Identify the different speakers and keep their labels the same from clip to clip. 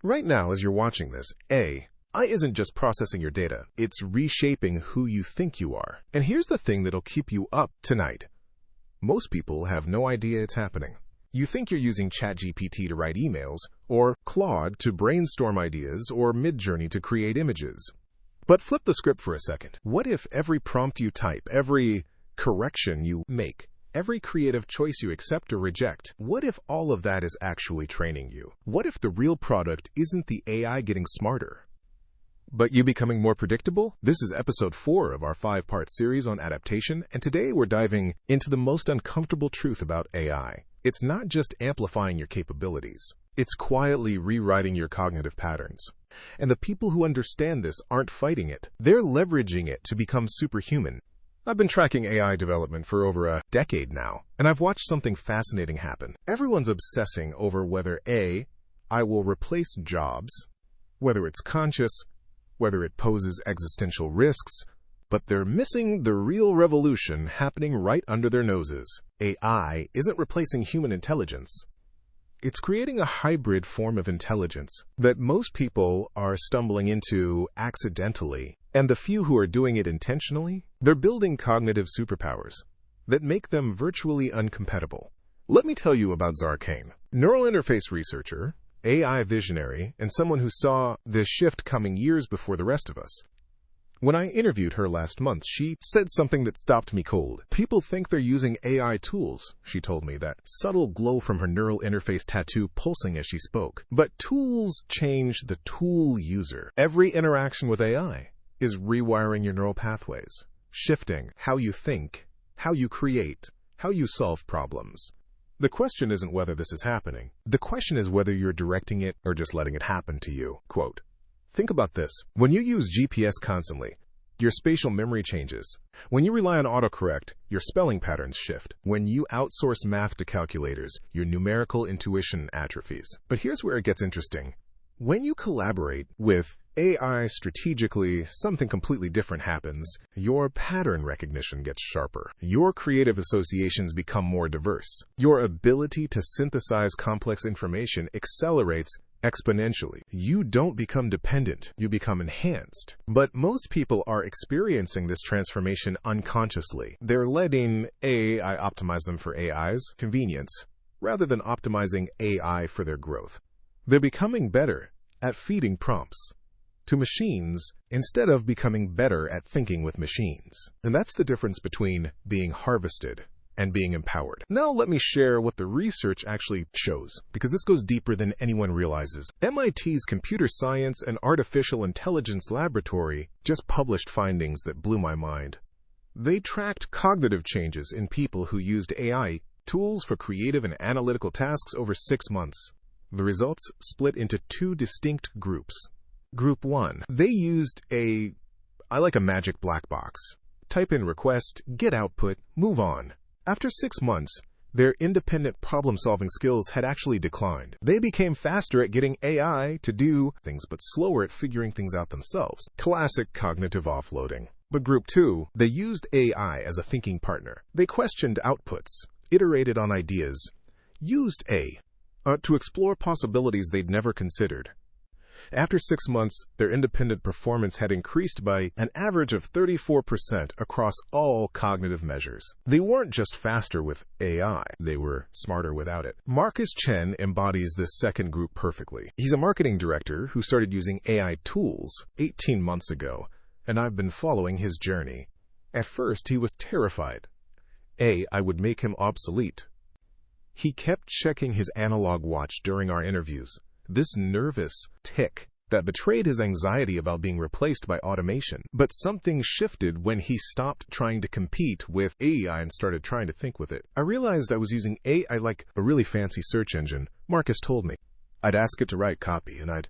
Speaker 1: Right now, as you're watching this, AI isn't just processing your data, it's reshaping who you think you are. And here's the thing that'll keep you up tonight. Most people have no idea it's happening. You think you're using ChatGPT to write emails, or Claude to brainstorm ideas, or Midjourney to create images. But flip the script for a second. What if every prompt you type, every correction you make, every creative choice you accept or reject, what if all of that is actually training you? What if the real product isn't the AI getting smarter, but you becoming more predictable? This is episode 4 of our 5-part series on adaptation, and today we're diving into the most uncomfortable truth about AI. It's not just amplifying your capabilities. It's quietly rewriting your cognitive patterns. And the people who understand this aren't fighting it. They're leveraging it to become superhuman. I've been tracking AI development for over a decade now, and I've watched something fascinating happen. Everyone's obsessing over whether AI will replace jobs, whether it's conscious, whether it poses existential risks, but they're missing the real revolution happening right under their noses. AI isn't replacing human intelligence. It's creating a hybrid form of intelligence that most people are stumbling into accidentally, and the few who are doing it intentionally, they're building cognitive superpowers that make them virtually incompatible. Let me tell you about Zarkane, neural interface researcher, AI visionary, and someone who saw this shift coming years before the rest of us. When I interviewed her last month, she said something that stopped me cold. People think they're using AI tools, she told me, that subtle glow from her neural interface tattoo pulsing as she spoke. But tools change the tool user. Every interaction with AI is rewiring your neural pathways, shifting how you think, how you create, how you solve problems. The question isn't whether this is happening. The question is whether you're directing it or just letting it happen to you. Quote, "Think about this. When you use GPS constantly, your spatial memory changes. When you rely on autocorrect, your spelling patterns shift. When you outsource math to calculators, your numerical intuition atrophies." But here's where it gets interesting. When you collaborate with AI strategically, something completely different happens. Your pattern recognition gets sharper. Your creative associations become more diverse. Your ability to synthesize complex information accelerates exponentially. You don't become dependent, you become enhanced. But most people are experiencing this transformation unconsciously. They're letting AI optimize them for AI's convenience, rather than optimizing AI for their growth. They're becoming better at feeding prompts to machines instead of becoming better at thinking with machines. And that's the difference between being harvested and being empowered. Now let me share what the research actually shows, because this goes deeper than anyone realizes. MIT's Computer Science and Artificial Intelligence Laboratory just published findings that blew my mind. They tracked cognitive changes in people who used AI tools for creative and analytical tasks over 6 months. The results split into 2 distinct groups. Group 1, they used I like a magic black box. Type in request, get output, move on. After 6 months, their independent problem-solving skills had actually declined. They became faster at getting AI to do things, but slower at figuring things out themselves. Classic cognitive offloading. But Group 2, they used AI as a thinking partner. They questioned outputs, iterated on ideas, used AI to explore possibilities they'd never considered. After 6 months, their independent performance had increased by an average of 34% across all cognitive measures. They weren't just faster with AI, they were smarter without it. Marcus Chen embodies this second group perfectly. He's a marketing director who started using AI tools 18 months ago, and I've been following his journey. At first, he was terrified. I would make him obsolete. He kept checking his analog watch during our interviews. This nervous tick that betrayed his anxiety about being replaced by automation. But something shifted when he stopped trying to compete with AI and started trying to think with it. I realized I was using AI like a really fancy search engine. Marcus told me. I'd ask it to write copy, and I'd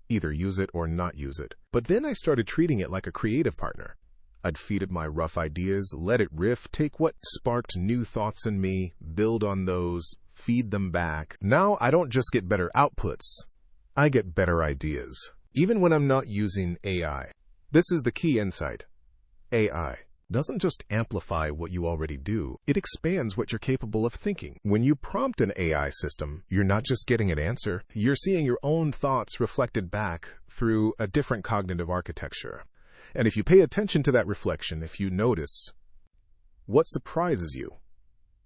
Speaker 1: either use it or not use it. But then I started treating it like a creative partner. I'd feed it my rough ideas, let it riff, take what sparked new thoughts in me, build on those, feed them back. Now I don't just get better outputs, I get better ideas, even when I'm not using AI. This is the key insight. AI doesn't just amplify what you already do, it expands what you're capable of thinking. When you prompt an AI system, you're not just getting an answer, you're seeing your own thoughts reflected back through a different cognitive architecture. And if you pay attention to that reflection, if you notice what surprises you,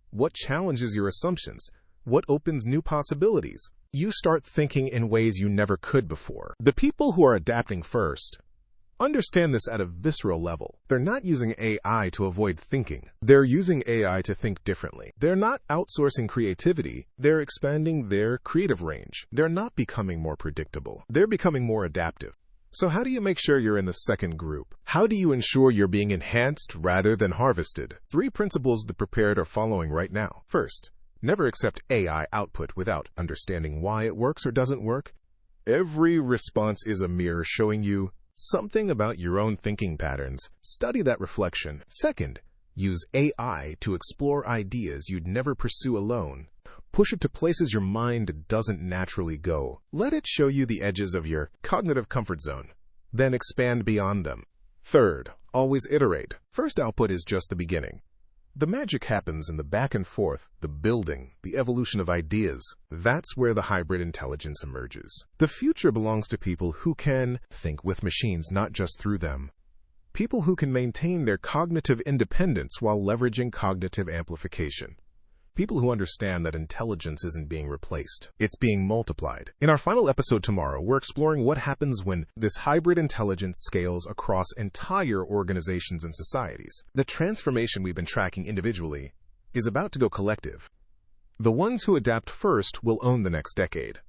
Speaker 1: what challenges your assumptions, what opens new possibilities, you start thinking in ways you never could before. The people who are adapting first understand this at a visceral level. They're not using AI to avoid thinking. They're using AI to think differently. They're not outsourcing creativity. They're expanding their creative range. They're not becoming more predictable. They're becoming more adaptive. So how do you make sure you're in the second group? How do you ensure you're being enhanced rather than harvested? 3 principles the prepared are following right now. First, never accept AI output without understanding why it works or doesn't work. Every response is a mirror showing you something about your own thinking patterns. Study that reflection. Second, use AI to explore ideas you'd never pursue alone. Push it to places your mind doesn't naturally go. Let it show you the edges of your cognitive comfort zone. Then expand beyond them. Third, always iterate. First output is just the beginning. The magic happens in the back and forth, the building, the evolution of ideas. That's where the hybrid intelligence emerges. The future belongs to people who can think with machines, not just through them. People who can maintain their cognitive independence while leveraging cognitive amplification. People who understand that intelligence isn't being replaced, it's being multiplied. In our final episode tomorrow, we're exploring what happens when this hybrid intelligence scales across entire organizations and societies. The transformation we've been tracking individually is about to go collective. The ones who adapt first will own the next decade.